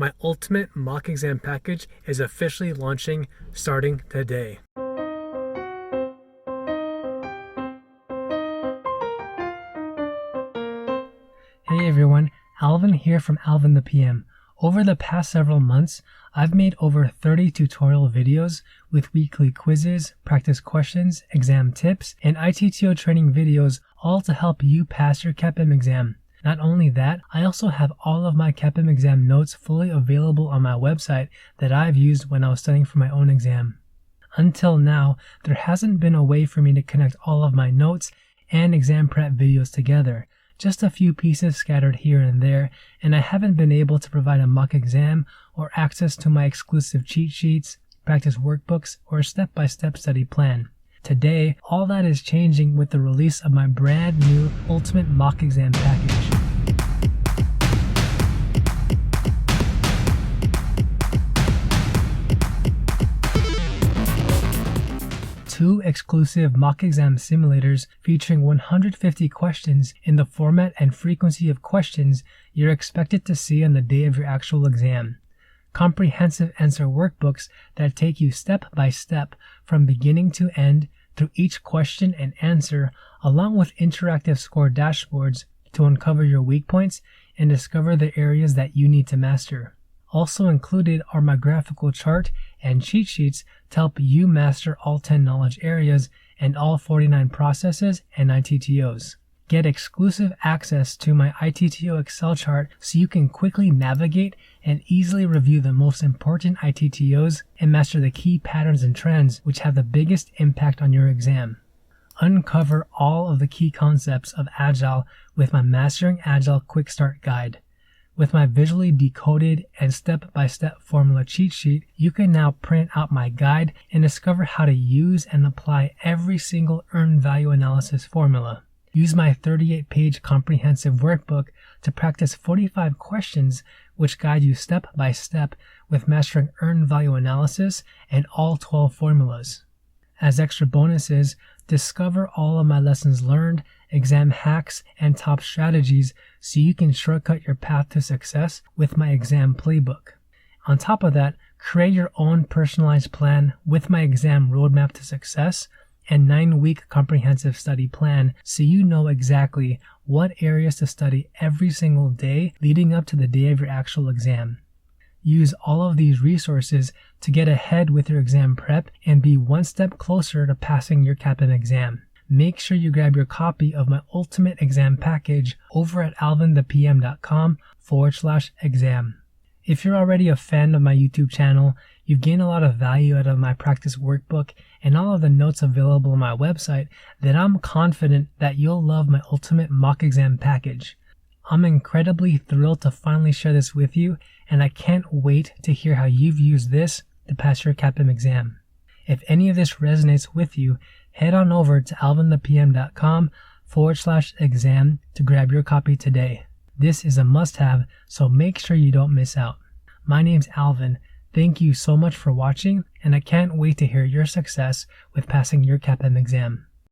My ultimate mock exam package is officially launching starting today. Hey everyone, Alvin here from Alvin the PM. Over the past several months, I've made over 30 tutorial videos with weekly quizzes, practice questions, exam tips, and ITTO training videos, all to help you pass your CAPM exam. Not only that, I also have all of my CAPM exam notes fully available on my website that I've used when I was studying for my own exam. Until now, there hasn't been a way for me to connect all of my notes and exam prep videos together. Just a few pieces scattered here and there, and I haven't been able to provide a mock exam or access to my exclusive cheat sheets, practice workbooks, or step-by-step study plan. Today, all that is changing with the release of my brand new Ultimate Mock Exam Package. Two exclusive mock exam simulators featuring 150 questions in the format and frequency of questions you're expected to see on the day of your actual exam. Comprehensive answer workbooks that take you step by step from beginning to end through each question and answer, along with interactive score dashboards to uncover your weak points and discover the areas that you need to master. Also included are my graphical chart and cheat sheets to help you master all 10 knowledge areas and all 49 processes and ITTOs. Get exclusive access to my ITTO Excel chart so you can quickly navigate and easily review the most important ITTOs and master the key patterns and trends which have the biggest impact on your exam. Uncover all of the key concepts of Agile with my Mastering Agile Quick Start Guide. With my visually decoded and step-by-step formula cheat sheet, you can now print out my guide and discover how to use and apply every single earned value analysis formula. Use my 38-page comprehensive workbook to practice 45 questions which guide you step-by-step with mastering earned value analysis and all 12 formulas. As extra bonuses, discover all of my lessons learned, exam hacks, and top strategies so you can shortcut your path to success with my exam playbook. On top of that, create your own personalized plan with my exam roadmap to success and 9-week comprehensive study plan so you know exactly what areas to study every single day leading up to the day of your actual exam. Use all of these resources to get ahead with your exam prep and be one step closer to passing your CAPM exam. Make sure you grab your copy of my Ultimate Exam Package over at alvinthepm.com/exam. If you're already a fan of my YouTube channel, you've gained a lot of value out of my practice workbook and all of the notes available on my website, then I'm confident that you'll love my Ultimate Mock Exam Package. I'm incredibly thrilled to finally share this with you, and I can't wait to hear how you've used this to pass your CAPM exam. If any of this resonates with you, head on over to alvinthepm.com/exam to grab your copy today. This is a must-have, so make sure you don't miss out. My name's Alvin. Thank you so much for watching, and I can't wait to hear your success with passing your CAPM exam.